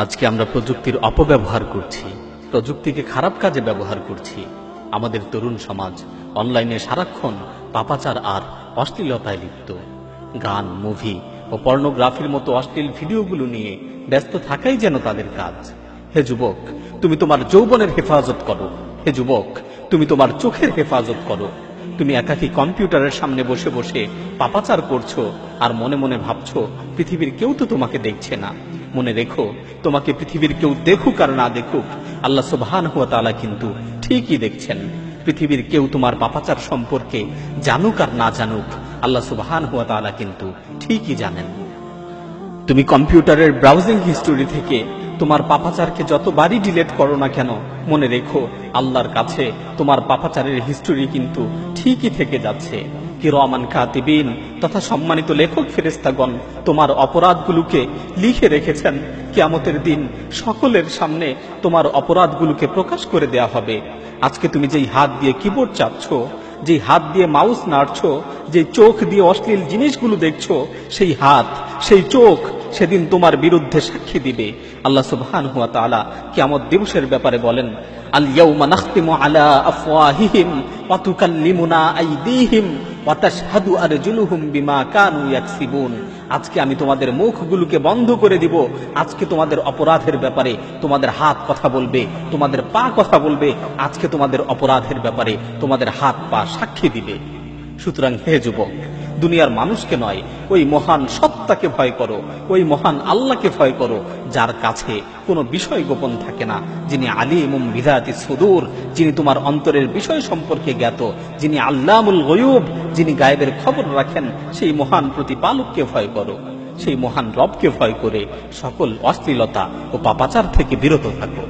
আজকে আমরা প্রযুক্তির অপব্যবহার করছি, প্রযুক্তিকে খারাপ কাজে ব্যবহার করছি। আমাদের তরুণ সমাজ অনলাইনে সারাক্ষণ পাপাচার আর অশ্লীলতায় লিপ্ত। গান, মুভি ও পর্নোগ্রাফির মতো অশ্লীল ভিডিওগুলো নিয়ে ব্যস্ত থাকাই যেন তাদের কাজ। হে যুবক, তুমি তোমার যৌবনের হেফাজত করো। হে যুবক, তুমি তোমার চোখের হেফাজত করো। তুমি একাকী কম্পিউটারের সামনে বসে বসে পাপাচার করছো আর মনে মনে ভাবছো পৃথিবীর কেউ তো তোমাকে দেখছে না। মনে রেখো, তোমাকে পৃথিবীর কেউ দেখুক আর না দেখুক, আল্লাহ সুবহানাহু ওয়া তাআলা কিন্তু ঠিকই দেখছেন। পৃথিবীর কেউ তোমার পাপাচার সম্পর্কে জানুক আর না জানুক, আল্লাহ সুবহানাহু ওয়া তাআলা কিন্তু ঠিকই জানেন। তুমি কম্পিউটারের ব্রাউজিং হিস্টোরি থেকে তোমার পাপাচারকে যতবারই ডিলিট করো না কেন, মনে রেখো আল্লাহর কাছে তোমার পাপাচারের হিস্টোরি কিন্তু ঠিকই থেকে যাচ্ছে। কিরামান কাতিবিন তথা সম্মানিত লেখক ফেরেশতাগণ তোমার অপরাধগুলোকে লিখে রেখেছেন। কিয়ামতের দিন সকলের সামনে তোমার অপরাধগুলোকে প্রকাশ করে দেয়া হবে। আজকে তুমি যেই হাত দিয়ে কিবোর্ড চাপছো, যে হাত দিয়ে মাউস নাড়ছো, যে চোখ দিয়ে অশ্লীল জিনিসগুলো দেখছো, সেই হাত, সেই চোখ সেদিন তোমার বিরুদ্ধে সাক্ষী দিবে। আল্লাহ সুবহানাহু ওয়া তাআলা কিয়ামত দিবসের ব্যাপারে বলেন, আল ইয়াউমা নাখতিমু আলা আফওয়াহিহিম ওয়া তুকাল্লিমুনা আইদিহিম ওয়া তাশহাদু আরজুলুহুম বিমা কানু ইয়াকসিবুন। আজকে আমি তোমাদের মুখগুলোকে বন্ধ করে দিব। আজকে তোমাদের অপরাধের ব্যাপারে তোমাদের হাত কথা বলবে, তোমাদের পা কথা বলবে। আজকে তোমাদের অপরাধের ব্যাপারে তোমাদের হাত পা সাক্ষী দিবে। সুতরাং হে যুবক, দুনিয়ার মানুষকে নয়, ওই মহান সত্তাকে ভয় করো, ওই মহান আল্লাহকে ভয় করো, যার কাছে কোনো বিষয় গোপন থাকে না, যিনি আলিমুম বিযাতিস সুদূর, যিনি তোমার অন্তরের বিষয় সম্পর্কে জ্ঞাত, যিনি আল্লামুল গায়ুব, যিনি গায়েবের খবর রাখেন। সেই মহান প্রতিপালককে ভয় করো, সেই মহান রবকে ভয় করে সকল অশ্লীলতা ও পাপাচার থেকে বিরত থাকো।